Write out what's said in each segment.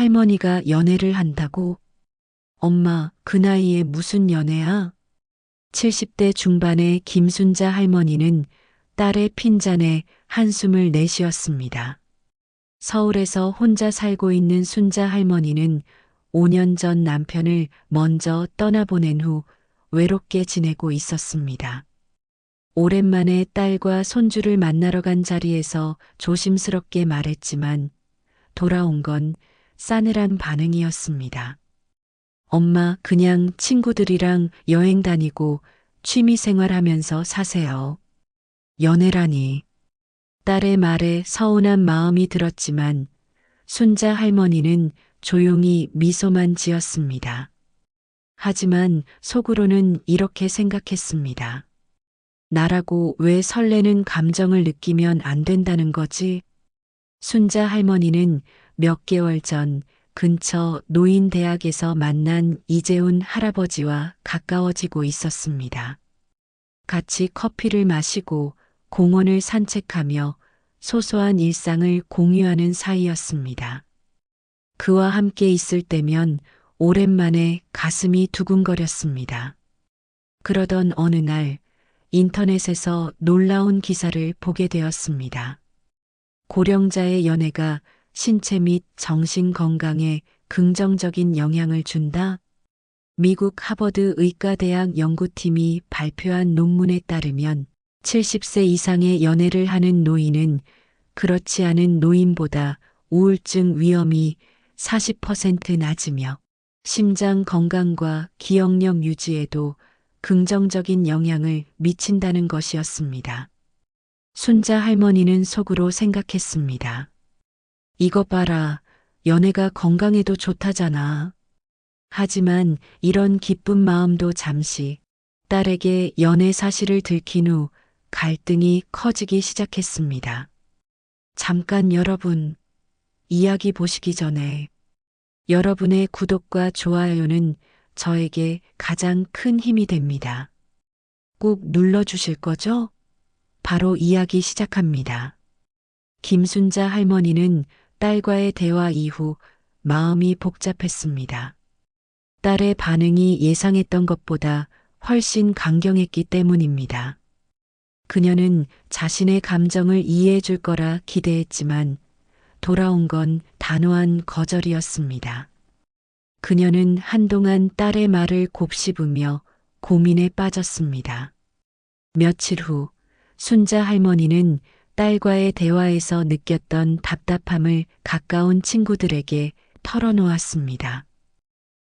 할머니가 연애를 한다고? 엄마, 그 나이에 무슨 연애야? 70대 중반의 김순자 할머니는 딸의 핀잔에 한숨을 내쉬었습니다. 서울에서 혼자 살고 있는 순자 할머니는 5년 전 남편을 먼저 떠나보낸 후 외롭게 지내고 있었습니다. 오랜만에 딸과 손주를 만나러 간 자리에서 조심스럽게 말했지만 돌아온 건 싸늘한 반응이었습니다. 엄마, 그냥 친구들이랑 여행 다니고 취미 생활하면서 사세요. 연애라니. 딸의 말에 서운한 마음이 들었지만 순자 할머니는 조용히 미소만 지었습니다. 하지만 속으로는 이렇게 생각했습니다. 나라고 왜 설레는 감정을 느끼면 안 된다는 거지? 순자 할머니는 몇 개월 전 근처 노인대학에서 만난 이재훈 할아버지와 가까워지고 있었습니다. 같이 커피를 마시고 공원을 산책하며 소소한 일상을 공유하는 사이였습니다. 그와 함께 있을 때면 오랜만에 가슴이 두근거렸습니다. 그러던 어느 날 인터넷에서 놀라운 기사를 보게 되었습니다. 고령자의 연애가 신체 및 정신 건강에 긍정적인 영향을 준다? 미국 하버드 의과대학 연구팀이 발표한 논문에 따르면 70세 이상의 연애를 하는 노인은 그렇지 않은 노인보다 우울증 위험이 40% 낮으며 심장 건강과 기억력 유지에도 긍정적인 영향을 미친다는 것이었습니다. 순자 할머니는 속으로 생각했습니다. 이거 봐라, 연애가 건강에도 좋다잖아. 하지만 이런 기쁜 마음도 잠시 딸에게 연애 사실을 들킨 후 갈등이 커지기 시작했습니다. 잠깐 여러분, 이야기 보시기 전에 여러분의 구독과 좋아요는 저에게 가장 큰 힘이 됩니다. 꼭 눌러주실 거죠? 바로 이야기 시작합니다. 김순자 할머니는 딸과의 대화 이후 마음이 복잡했습니다. 딸의 반응이 예상했던 것보다 훨씬 강경했기 때문입니다. 그녀는 자신의 감정을 이해해 줄 거라 기대했지만 돌아온 건 단호한 거절이었습니다. 그녀는 한동안 딸의 말을 곱씹으며 고민에 빠졌습니다. 며칠 후 순자 할머니는 딸과의 대화에서 느꼈던 답답함을 가까운 친구들에게 털어놓았습니다.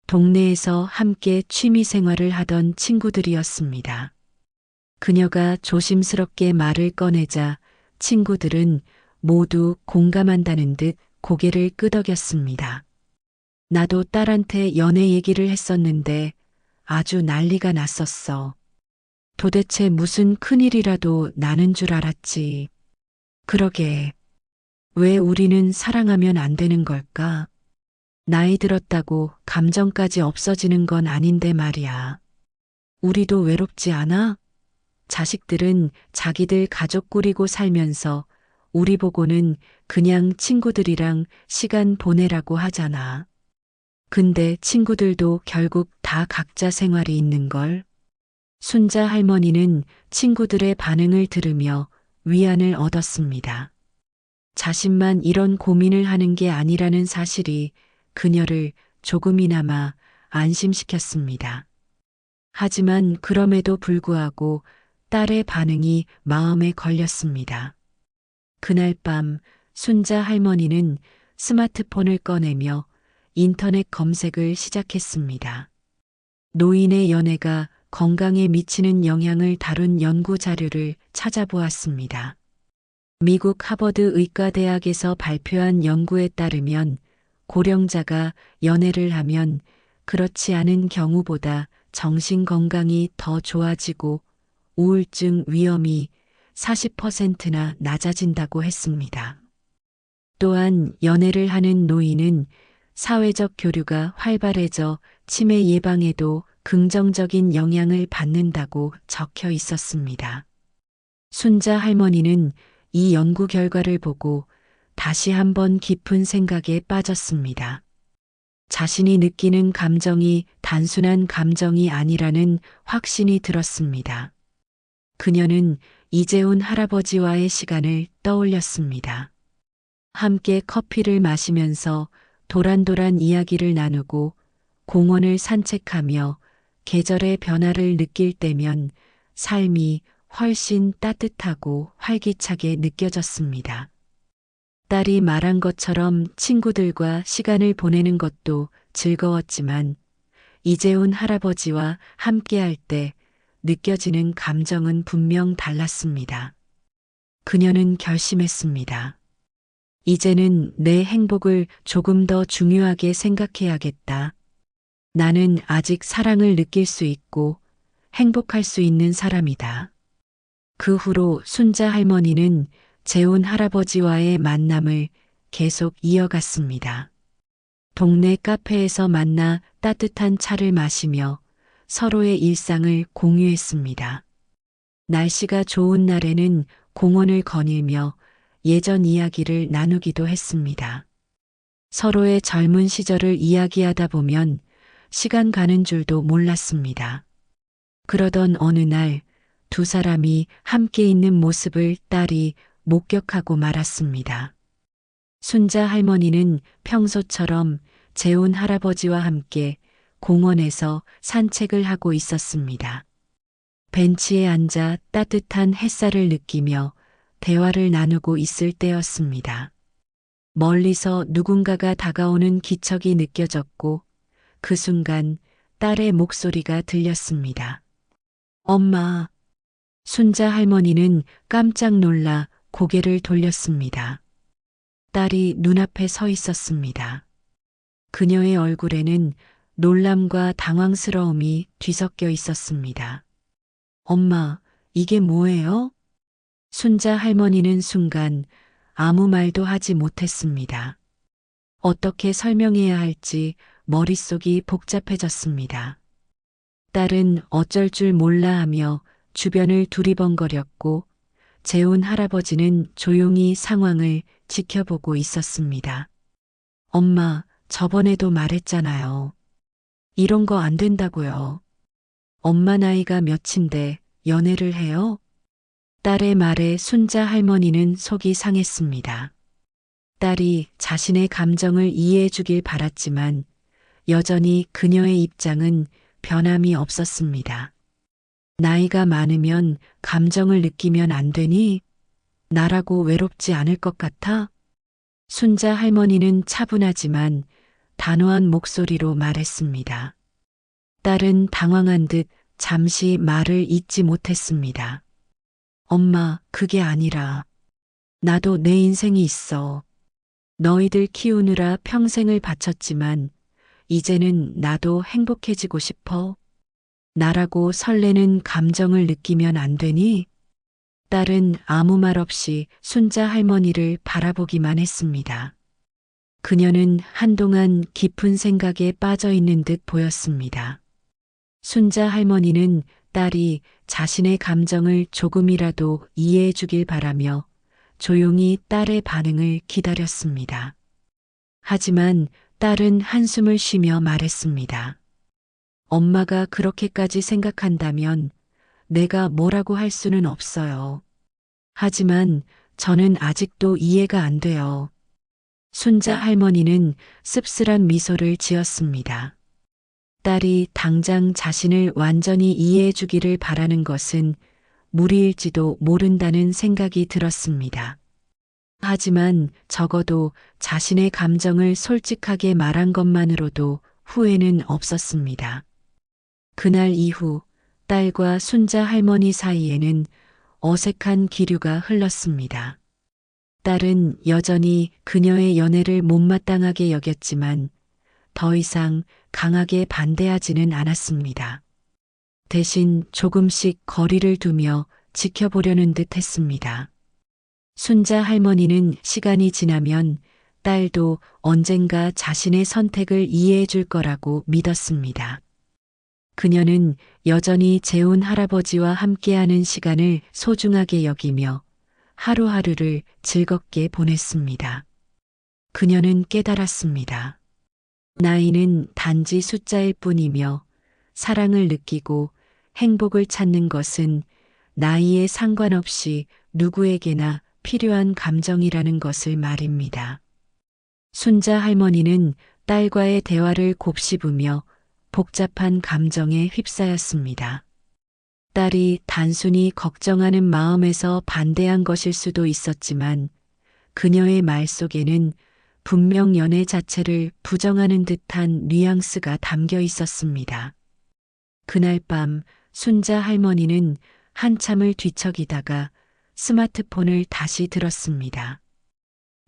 동네에서 함께 취미 생활을 하던 친구들이었습니다. 그녀가 조심스럽게 말을 꺼내자 친구들은 모두 공감한다는 듯 고개를 끄덕였습니다. 나도 딸한테 연애 얘기를 했었는데 아주 난리가 났었어. 도대체 무슨 큰일이라도 나는 줄 알았지. 그러게. 왜 우리는 사랑하면 안 되는 걸까? 나이 들었다고 감정까지 없어지는 건 아닌데 말이야. 우리도 외롭지 않아? 자식들은 자기들 가족 꾸리고 살면서 우리 보고는 그냥 친구들이랑 시간 보내라고 하잖아. 근데 친구들도 결국 다 각자 생활이 있는걸. 순자 할머니는 친구들의 반응을 들으며 위안을 얻었습니다. 자신만 이런 고민을 하는 게 아니라는 사실이 그녀를 조금이나마 안심시켰습니다. 하지만 그럼에도 불구하고 딸의 반응이 마음에 걸렸습니다. 그날 밤 순자 할머니는 스마트폰을 꺼내며 인터넷 검색을 시작했습니다. 노인의 연애가 건강에 미치는 영향을 다룬 연구 자료를 찾아보았습니다. 미국 하버드 의과대학에서 발표한 연구에 따르면 고령자가 연애를 하면 그렇지 않은 경우보다 정신 건강이 더 좋아지고 우울증 위험이 40%나 낮아진다고 했습니다. 또한 연애를 하는 노인은 사회적 교류가 활발해져 치매 예방에도 긍정적인 영향을 받는다고 적혀 있었습니다. 순자 할머니는 이 연구 결과를 보고 다시 한번 깊은 생각에 빠졌습니다. 자신이 느끼는 감정이 단순한 감정이 아니라는 확신이 들었습니다. 그녀는 이재훈 할아버지와의 시간을 떠올렸습니다. 함께 커피를 마시면서 도란도란 이야기를 나누고 공원을 산책하며 계절의 변화를 느낄 때면 삶이 훨씬 따뜻하고 활기차게 느껴졌습니다. 딸이 말한 것처럼 친구들과 시간을 보내는 것도 즐거웠지만 이재훈 할아버지와 함께할 때 느껴지는 감정은 분명 달랐습니다. 그녀는 결심했습니다. 이제는 내 행복을 조금 더 중요하게 생각해야겠다. 나는 아직 사랑을 느낄 수 있고 행복할 수 있는 사람이다. 그 후로 순자 할머니는 재훈 할아버지와의 만남을 계속 이어갔습니다. 동네 카페에서 만나 따뜻한 차를 마시며 서로의 일상을 공유했습니다. 날씨가 좋은 날에는 공원을 거닐며 예전 이야기를 나누기도 했습니다. 서로의 젊은 시절을 이야기하다 보면 시간 가는 줄도 몰랐습니다. 그러던 어느 날 두 사람이 함께 있는 모습을 딸이 목격하고 말았습니다. 순자 할머니는 평소처럼 재훈 할아버지와 함께 공원에서 산책을 하고 있었습니다. 벤치에 앉아 따뜻한 햇살을 느끼며 대화를 나누고 있을 때였습니다. 멀리서 누군가가 다가오는 기척이 느껴졌고 그 순간 딸의 목소리가 들렸습니다. 엄마. 순자 할머니는 깜짝 놀라 고개를 돌렸습니다. 딸이 눈앞에 서 있었습니다. 그녀의 얼굴에는 놀람과 당황스러움이 뒤섞여 있었습니다. 엄마, 이게 뭐예요? 순자 할머니는 순간 아무 말도 하지 못했습니다. 어떻게 설명해야 할지 머릿속이 복잡해졌습니다. 딸은 어쩔 줄 몰라 하며 주변을 두리번거렸고 재훈 할아버지는 조용히 상황을 지켜보고 있었습니다. 엄마, 저번에도 말했잖아요. 이런 거 안 된다고요. 엄마 나이가 몇인데 연애를 해요? 딸의 말에 순자 할머니는 속이 상했습니다. 딸이 자신의 감정을 이해해 주길 바랐지만 여전히 그녀의 입장은 변함이 없었습니다. 나이가 많으면 감정을 느끼면 안 되니? 나라고 외롭지 않을 것 같아? 순자 할머니는 차분하지만 단호한 목소리로 말했습니다. 딸은 당황한 듯 잠시 말을 잇지 못했습니다. 엄마, 그게 아니라 나도 내 인생이 있어. 너희들 키우느라 평생을 바쳤지만 이제는 나도 행복해지고 싶어. 나라고 설레는 감정을 느끼면 안 되니? 딸은 아무 말 없이 순자 할머니를 바라보기만 했습니다. 그녀는 한동안 깊은 생각에 빠져 있는 듯 보였습니다. 순자 할머니는 딸이 자신의 감정을 조금이라도 이해해 주길 바라며 조용히 딸의 반응을 기다렸습니다. 하지만 딸은 한숨을 쉬며 말했습니다. 엄마가 그렇게까지 생각한다면 내가 뭐라고 할 수는 없어요. 하지만 저는 아직도 이해가 안 돼요. 순자 할머니는 씁쓸한 미소를 지었습니다. 딸이 당장 자신을 완전히 이해해 주기를 바라는 것은 무리일지도 모른다는 생각이 들었습니다. 하지만 적어도 자신의 감정을 솔직하게 말한 것만으로도 후회는 없었습니다. 그날 이후 딸과 순자 할머니 사이에는 어색한 기류가 흘렀습니다. 딸은 여전히 그녀의 연애를 못마땅하게 여겼지만 더 이상 강하게 반대하지는 않았습니다. 대신 조금씩 거리를 두며 지켜보려는 듯 했습니다. 순자 할머니는 시간이 지나면 딸도 언젠가 자신의 선택을 이해해 줄 거라고 믿었습니다. 그녀는 여전히 재훈 할아버지와 함께하는 시간을 소중하게 여기며 하루하루를 즐겁게 보냈습니다. 그녀는 깨달았습니다. 나이는 단지 숫자일 뿐이며 사랑을 느끼고 행복을 찾는 것은 나이에 상관없이 누구에게나 필요한 감정이라는 것을 말입니다. 순자 할머니는 딸과의 대화를 곱씹으며 복잡한 감정에 휩싸였습니다. 딸이 단순히 걱정하는 마음에서 반대한 것일 수도 있었지만 그녀의 말 속에는 분명 연애 자체를 부정하는 듯한 뉘앙스가 담겨 있었습니다. 그날 밤 순자 할머니는 한참을 뒤척이다가 스마트폰을 다시 들었습니다.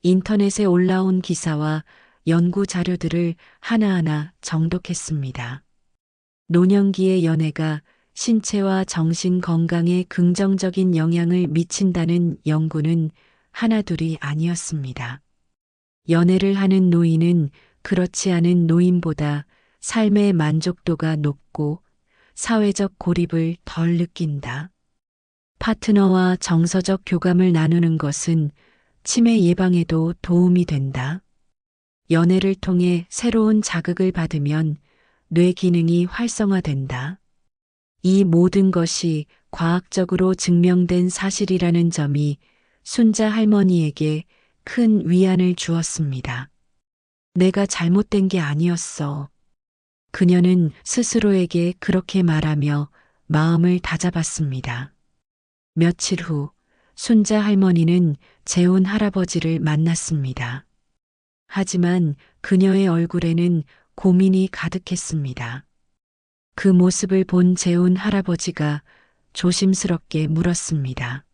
인터넷에 올라온 기사와 연구 자료들을 하나하나 정독했습니다. 노년기의 연애가 신체와 정신 건강에 긍정적인 영향을 미친다는 연구는 하나둘이 아니었습니다. 연애를 하는 노인은 그렇지 않은 노인보다 삶의 만족도가 높고 사회적 고립을 덜 느낀다. 파트너와 정서적 교감을 나누는 것은 치매 예방에도 도움이 된다. 연애를 통해 새로운 자극을 받으면 뇌 기능이 활성화된다. 이 모든 것이 과학적으로 증명된 사실이라는 점이 순자 할머니에게 큰 위안을 주었습니다. 내가 잘못된 게 아니었어. 그녀는 스스로에게 그렇게 말하며 마음을 다잡았습니다. 며칠 후 순자 할머니는 재혼 할아버지를 만났습니다. 하지만 그녀의 얼굴에는 고민이 가득했습니다. 그 모습을 본 재혼 할아버지가 조심스럽게 물었습니다.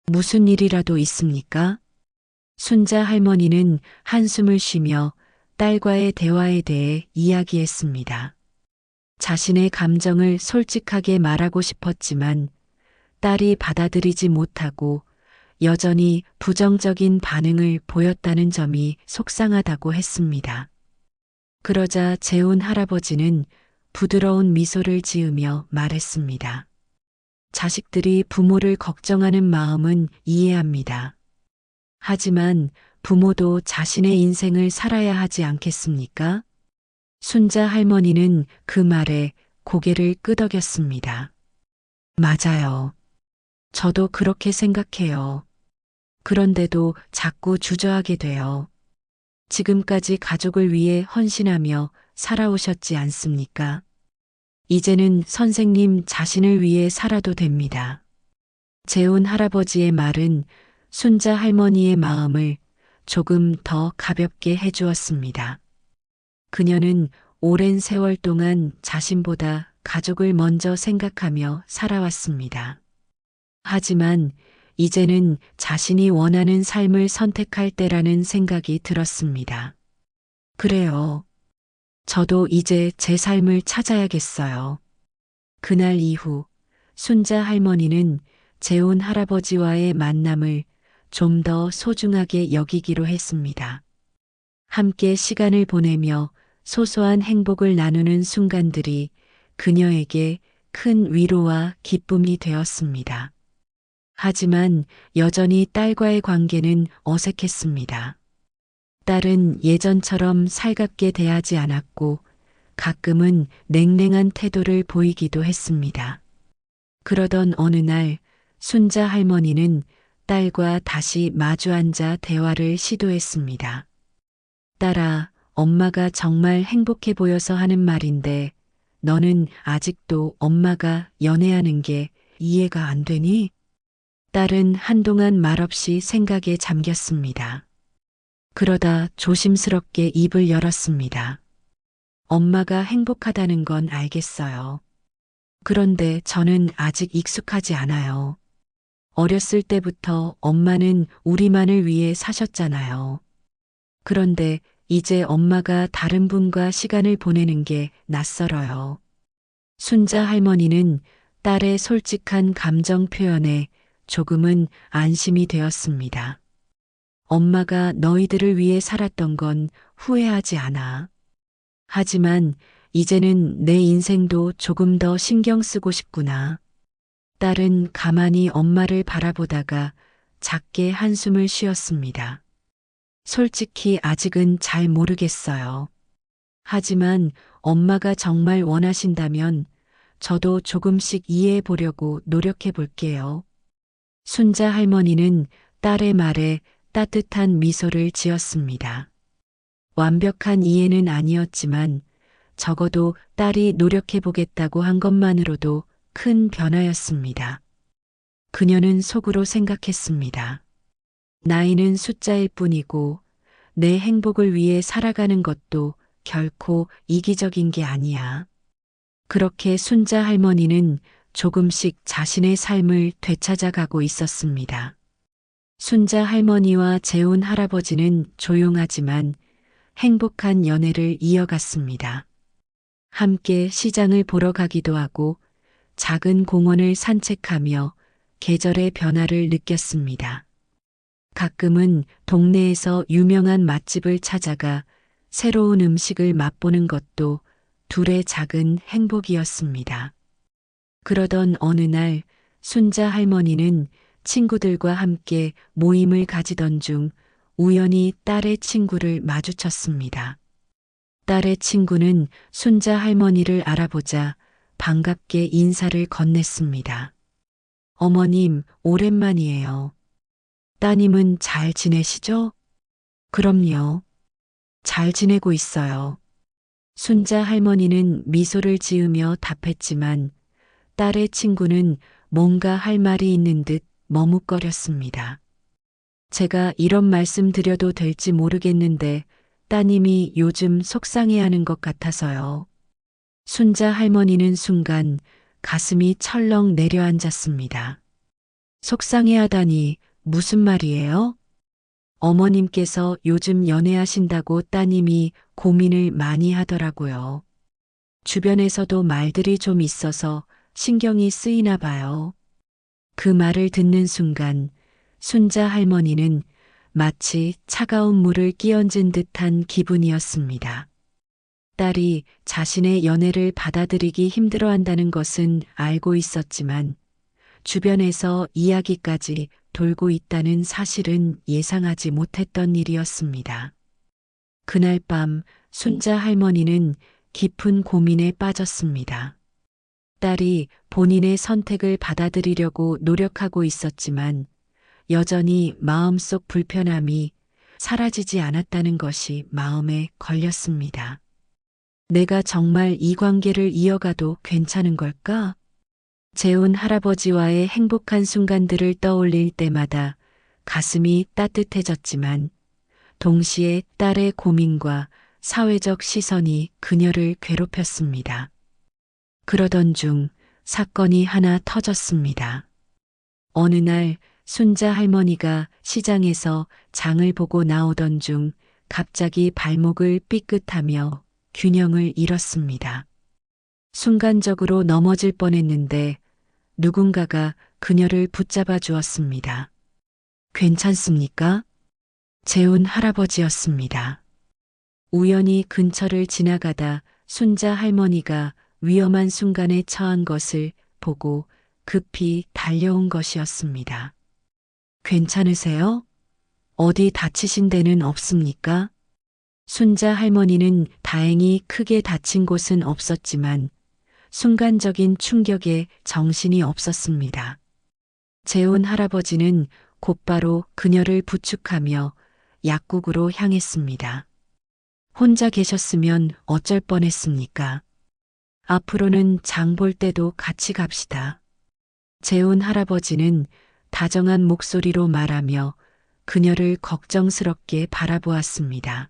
무슨 일이라도 있습니까? 순자 할머니는 한숨을 쉬며 딸과의 대화에 대해 이야기했습니다. 자신의 감정을 솔직하게 말하고 싶었지만 딸이 받아들이지 못하고 여전히 부정적인 반응을 보였다는 점이 속상하다고 했습니다. 그러자 재혼 할아버지는 부드러운 미소를 지으며 말했습니다. 자식들이 부모를 걱정하는 마음은 이해합니다. 하지만 부모도 자신의 인생을 살아야 하지 않겠습니까? 순자 할머니는 그 말에 고개를 끄덕였습니다. 맞아요. 저도 그렇게 생각해요. 그런데도 자꾸 주저하게 돼요. 지금까지 가족을 위해 헌신하며 살아오셨지 않습니까? 이제는 선생님 자신을 위해 살아도 됩니다. 재혼 할아버지의 말은 순자 할머니의 마음을 조금 더 가볍게 해주었습니다. 그녀는 오랜 세월 동안 자신보다 가족을 먼저 생각하며 살아왔습니다. 하지만 이제는 자신이 원하는 삶을 선택할 때라는 생각이 들었습니다. 그래요. 저도 이제 제 삶을 찾아야겠어요. 그날 이후 순자 할머니는 재혼 할아버지와의 만남을 좀 더 소중하게 여기기로 했습니다. 함께 시간을 보내며 소소한 행복을 나누는 순간들이 그녀에게 큰 위로와 기쁨이 되었습니다. 하지만 여전히 딸과의 관계는 어색했습니다. 딸은 예전처럼 살갑게 대하지 않았고 가끔은 냉랭한 태도를 보이기도 했습니다. 그러던 어느 날 순자 할머니는 딸과 다시 마주 앉아 대화를 시도했습니다. 딸아, 엄마가 정말 행복해 보여서 하는 말인데 너는 아직도 엄마가 연애하는 게 이해가 안 되니? 딸은 한동안 말없이 생각에 잠겼습니다. 그러다 조심스럽게 입을 열었습니다. 엄마가 행복하다는 건 알겠어요. 그런데 저는 아직 익숙하지 않아요. 어렸을 때부터 엄마는 우리만을 위해 사셨잖아요. 그런데 이제 엄마가 다른 분과 시간을 보내는 게 낯설어요. 순자 할머니는 딸의 솔직한 감정 표현에 조금은 안심이 되었습니다. 엄마가 너희들을 위해 살았던 건 후회하지 않아. 하지만 이제는 내 인생도 조금 더 신경 쓰고 싶구나. 딸은 가만히 엄마를 바라보다가 작게 한숨을 쉬었습니다. 솔직히 아직은 잘 모르겠어요. 하지만 엄마가 정말 원하신다면 저도 조금씩 이해해 보려고 노력해 볼게요. 순자 할머니는 딸의 말에 따뜻한 미소를 지었습니다. 완벽한 이해는 아니었지만 적어도 딸이 노력해 보겠다고 한 것만으로도 큰 변화였습니다. 그녀는 속으로 생각했습니다. 나이는 숫자일 뿐이고 내 행복을 위해 살아가는 것도 결코 이기적인 게 아니야. 그렇게 순자 할머니는 조금씩 자신의 삶을 되찾아가고 있었습니다. 순자 할머니와 재훈 할아버지는 조용하지만 행복한 연애를 이어갔습니다. 함께 시장을 보러 가기도 하고 작은 공원을 산책하며 계절의 변화를 느꼈습니다. 가끔은 동네에서 유명한 맛집을 찾아가 새로운 음식을 맛보는 것도 둘의 작은 행복이었습니다. 그러던 어느 날 순자 할머니는 친구들과 함께 모임을 가지던 중 우연히 딸의 친구를 마주쳤습니다. 딸의 친구는 순자 할머니를 알아보자 반갑게 인사를 건넸습니다. 어머님, 오랜만이에요. 따님은 잘 지내시죠? 그럼요. 잘 지내고 있어요. 순자 할머니는 미소를 지으며 답했지만 딸의 친구는 뭔가 할 말이 있는 듯 머뭇거렸습니다. 제가 이런 말씀 드려도 될지 모르겠는데 따님이 요즘 속상해하는 것 같아서요. 순자 할머니는 순간 가슴이 철렁 내려앉았습니다. 속상해하다니 무슨 말이에요? 어머님께서 요즘 연애하신다고 따님이 고민을 많이 하더라고요. 주변에서도 말들이 좀 있어서 신경이 쓰이나 봐요. 그 말을 듣는 순간 순자 할머니는 마치 차가운 물을 끼얹은 듯한 기분이었습니다. 딸이 자신의 연애를 받아들이기 힘들어한다는 것은 알고 있었지만 주변에서 이야기까지 돌고 있다는 사실은 예상하지 못했던 일이었습니다. 그날 밤 순자 할머니는 깊은 고민에 빠졌습니다. 딸이 본인의 선택을 받아들이려고 노력하고 있었지만 여전히 마음속 불편함이 사라지지 않았다는 것이 마음에 걸렸습니다. 내가 정말 이 관계를 이어가도 괜찮은 걸까? 재훈 할아버지와의 행복한 순간들을 떠올릴 때마다 가슴이 따뜻해졌지만 동시에 딸의 고민과 사회적 시선이 그녀를 괴롭혔습니다. 그러던 중 사건이 하나 터졌습니다. 어느 날 순자 할머니가 시장에서 장을 보고 나오던 중 갑자기 발목을 삐끗하며 균형을 잃었습니다. 순간적으로 넘어질 뻔했는데 누군가가 그녀를 붙잡아 주었습니다. 괜찮습니까? 재훈 할아버지였습니다. 우연히 근처를 지나가다 순자 할머니가 위험한 순간에 처한 것을 보고 급히 달려온 것이었습니다. 괜찮으세요? 어디 다치신 데는 없습니까? 순자 할머니는 다행히 크게 다친 곳은 없었지만 순간적인 충격에 정신이 없었습니다. 재훈 할아버지는 곧바로 그녀를 부축하며 약국으로 향했습니다. 혼자 계셨으면 어쩔 뻔했습니까? 앞으로는 장 볼 때도 같이 갑시다. 재훈 할아버지는 다정한 목소리로 말하며 그녀를 걱정스럽게 바라보았습니다.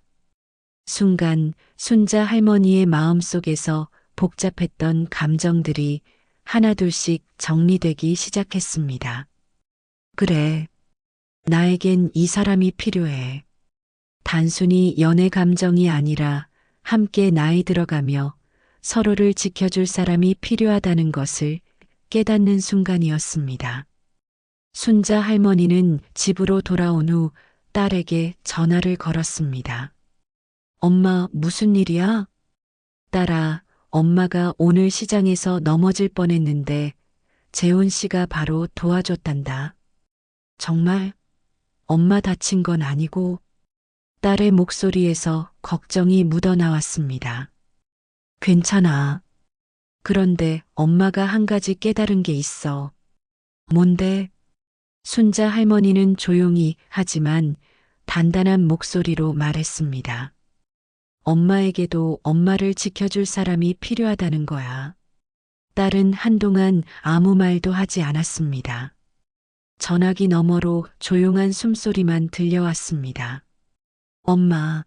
순간 순자 할머니의 마음속에서 복잡했던 감정들이 하나둘씩 정리되기 시작했습니다. 그래, 나에겐 이 사람이 필요해. 단순히 연애 감정이 아니라 함께 나이 들어가며 서로를 지켜줄 사람이 필요하다는 것을 깨닫는 순간이었습니다. 순자 할머니는 집으로 돌아온 후 딸에게 전화를 걸었습니다. 엄마, 무슨 일이야? 딸아, 엄마가 오늘 시장에서 넘어질 뻔했는데 재훈 씨가 바로 도와줬단다. 정말? 엄마 다친 건 아니고? 딸의 목소리에서 걱정이 묻어나왔습니다. 괜찮아. 그런데 엄마가 한 가지 깨달은 게 있어. 뭔데? 순자 할머니는 조용히 하지만 단단한 목소리로 말했습니다. 엄마에게도 엄마를 지켜줄 사람이 필요하다는 거야. 딸은 한동안 아무 말도 하지 않았습니다. 전화기 너머로 조용한 숨소리만 들려왔습니다. 엄마.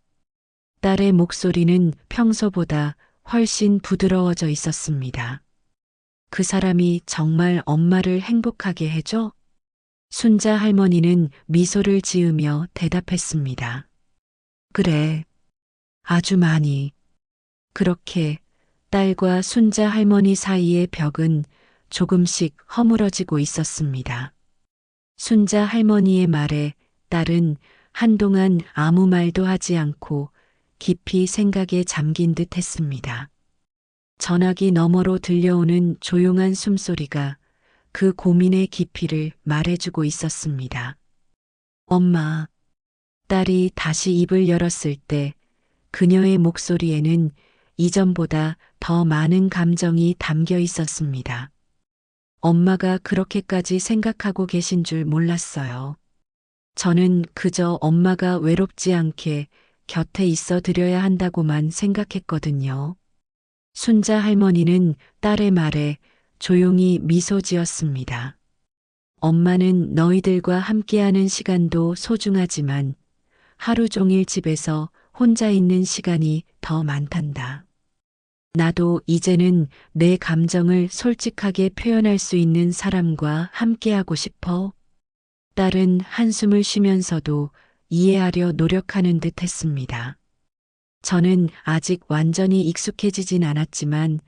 딸의 목소리는 평소보다 훨씬 부드러워져 있었습니다. 그 사람이 정말 엄마를 행복하게 해줘? 순자 할머니는 미소를 지으며 대답했습니다. 그래. 아주 많이. 그렇게 딸과 순자 할머니 사이의 벽은 조금씩 허물어지고 있었습니다. 순자 할머니의 말에 딸은 한동안 아무 말도 하지 않고 깊이 생각에 잠긴 듯 했습니다. 전화기 너머로 들려오는 조용한 숨소리가 그 고민의 깊이를 말해주고 있었습니다. 엄마. 딸이 다시 입을 열었을 때 그녀의 목소리에는 이전보다 더 많은 감정이 담겨 있었습니다. 엄마가 그렇게까지 생각하고 계신 줄 몰랐어요. 저는 그저 엄마가 외롭지 않게 곁에 있어 드려야 한다고만 생각했거든요. 순자 할머니는 딸의 말에 조용히 미소 지었습니다. 엄마는 너희들과 함께하는 시간도 소중하지만 하루 종일 집에서 혼자 있는 시간이 더 많단다. 나도 이제는 내 감정을 솔직하게 표현할 수 있는 사람과 함께하고 싶어. 딸은 한숨을 쉬면서도 이해하려 노력하는 듯 했습니다. 저는 아직 완전히 익숙해지진 않았지만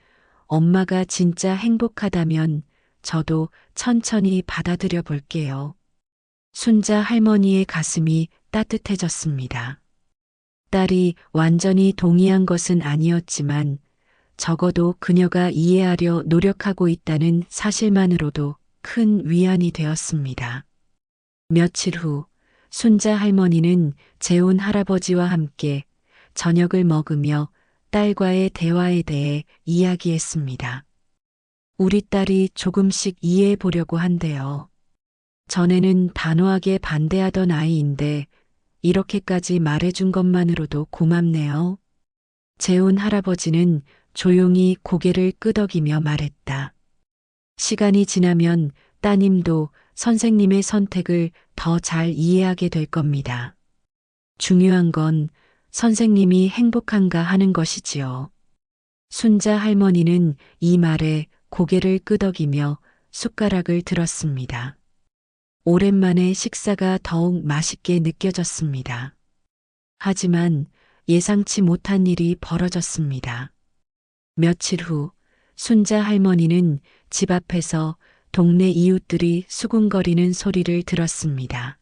엄마가 진짜 행복하다면 저도 천천히 받아들여 볼게요. 순자 할머니의 가슴이 따뜻해졌습니다. 딸이 완전히 동의한 것은 아니었지만 적어도 그녀가 이해하려 노력하고 있다는 사실만으로도 큰 위안이 되었습니다. 며칠 후 순자 할머니는 재혼 할아버지와 함께 저녁을 먹으며 딸과의 대화에 대해 이야기했습니다. 우리 딸이 조금씩 이해해 보려고 한대요. 전에는 단호하게 반대하던 아이인데 이렇게까지 말해준 것만으로도 고맙네요. 재혼 할아버지는 조용히 고개를 끄덕이며 말했다. 시간이 지나면 따님도 선생님의 선택을 더 잘 이해하게 될 겁니다. 중요한 건 선생님이 행복한가 하는 것이지요. 순자 할머니는 이 말에 고개를 끄덕이며 숟가락을 들었습니다. 오랜만에 식사가 더욱 맛있게 느껴졌습니다. 하지만 예상치 못한 일이 벌어졌습니다. 며칠 후 순자 할머니는 집 앞에서 동네 이웃들이 수군거리는 소리를 들었습니다.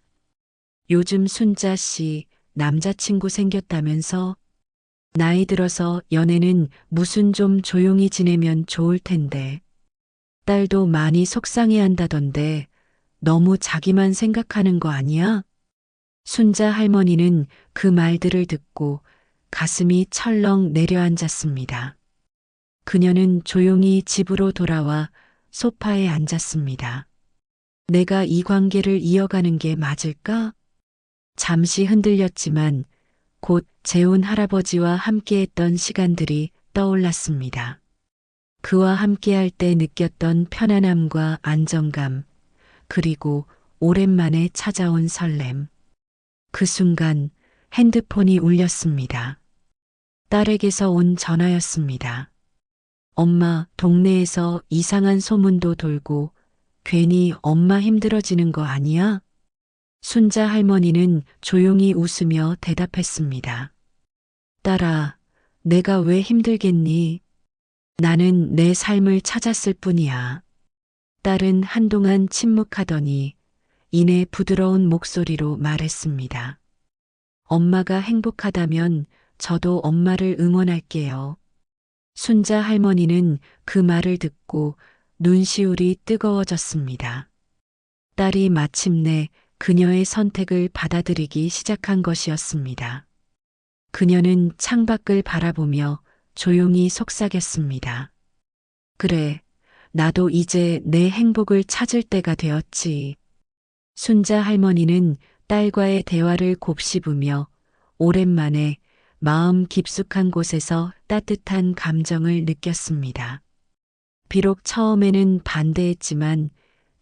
요즘 순자 씨 남자친구 생겼다면서? 나이 들어서 연애는 무슨 좀 조용히 지내면 좋을 텐데. 딸도 많이 속상해 한다던데 너무 자기만 생각하는 거 아니야? 순자 할머니는 그 말들을 듣고 가슴이 철렁 내려앉았습니다. 그녀는 조용히 집으로 돌아와 소파에 앉았습니다. 내가 이 관계를 이어가는 게 맞을까? 잠시 흔들렸지만 곧 재혼 할아버지와 함께했던 시간들이 떠올랐습니다. 그와 함께할 때 느꼈던 편안함과 안정감, 그리고 오랜만에 찾아온 설렘. 그 순간 핸드폰이 울렸습니다. 딸에게서 온 전화였습니다. 엄마, 동네에서 이상한 소문도 돌고 괜히 엄마 힘들어지는 거 아니야? 순자 할머니는 조용히 웃으며 대답했습니다. 딸아, 내가 왜 힘들겠니? 나는 내 삶을 찾았을 뿐이야. 딸은 한동안 침묵하더니 이내 부드러운 목소리로 말했습니다. 엄마가 행복하다면 저도 엄마를 응원할게요. 순자 할머니는 그 말을 듣고 눈시울이 뜨거워졌습니다. 딸이 마침내 그녀의 선택을 받아들이기 시작한 것이었습니다. 그녀는 창밖을 바라보며 조용히 속삭였습니다. 그래, 나도 이제 내 행복을 찾을 때가 되었지. 순자 할머니는 딸과의 대화를 곱씹으며 오랜만에 마음 깊숙한 곳에서 따뜻한 감정을 느꼈습니다. 비록 처음에는 반대했지만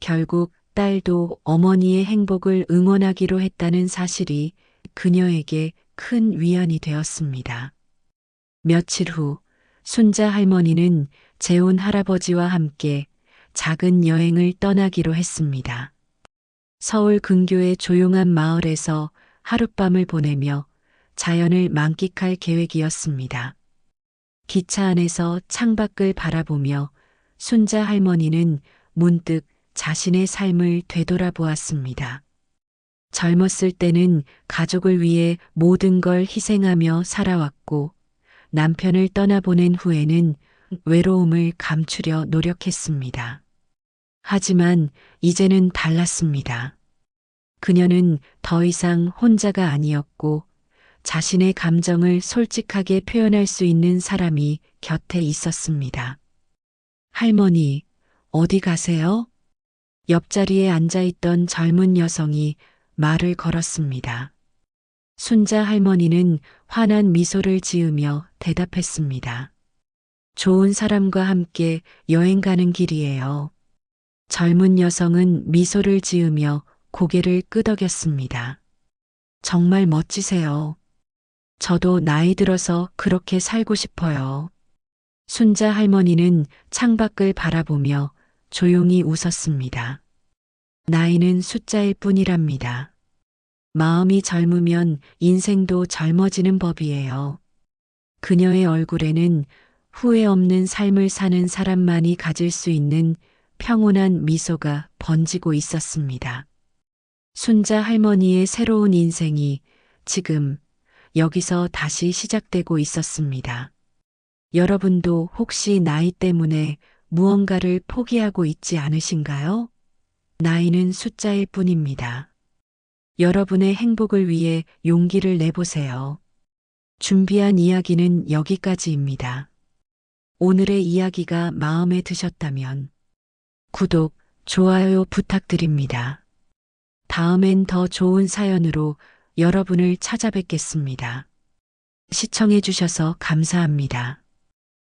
결국 딸도 어머니의 행복을 응원하기로 했다는 사실이 그녀에게 큰 위안이 되었습니다. 며칠 후 순자 할머니는 재혼 할아버지와 함께 작은 여행을 떠나기로 했습니다. 서울 근교의 조용한 마을에서 하룻밤을 보내며 자연을 만끽할 계획이었습니다. 기차 안에서 창밖을 바라보며 순자 할머니는 문득 자신의 삶을 되돌아보았습니다. 젊었을 때는 가족을 위해 모든 걸 희생하며 살아왔고 남편을 떠나보낸 후에는 외로움을 감추려 노력했습니다. 하지만 이제는 달랐습니다. 그녀는 더 이상 혼자가 아니었고 자신의 감정을 솔직하게 표현할 수 있는 사람이 곁에 있었습니다. 할머니, 어디 가세요? 옆자리에 앉아있던 젊은 여성이 말을 걸었습니다. 순자 할머니는 환한 미소를 지으며 대답했습니다. 좋은 사람과 함께 여행 가는 길이에요. 젊은 여성은 미소를 지으며 고개를 끄덕였습니다. 정말 멋지세요. 저도 나이 들어서 그렇게 살고 싶어요. 순자 할머니는 창밖을 바라보며 조용히 웃었습니다. 나이는 숫자일 뿐이랍니다. 마음이 젊으면 인생도 젊어지는 법이에요. 그녀의 얼굴에는 후회 없는 삶을 사는 사람만이 가질 수 있는 평온한 미소가 번지고 있었습니다. 순자 할머니의 새로운 인생이 지금 여기서 다시 시작되고 있었습니다. 여러분도 혹시 나이 때문에 무언가를 포기하고 있지 않으신가요? 나이는 숫자일 뿐입니다. 여러분의 행복을 위해 용기를 내보세요. 준비한 이야기는 여기까지입니다. 오늘의 이야기가 마음에 드셨다면 구독, 좋아요 부탁드립니다. 다음엔 더 좋은 사연으로 여러분을 찾아뵙겠습니다. 시청해 주셔서 감사합니다.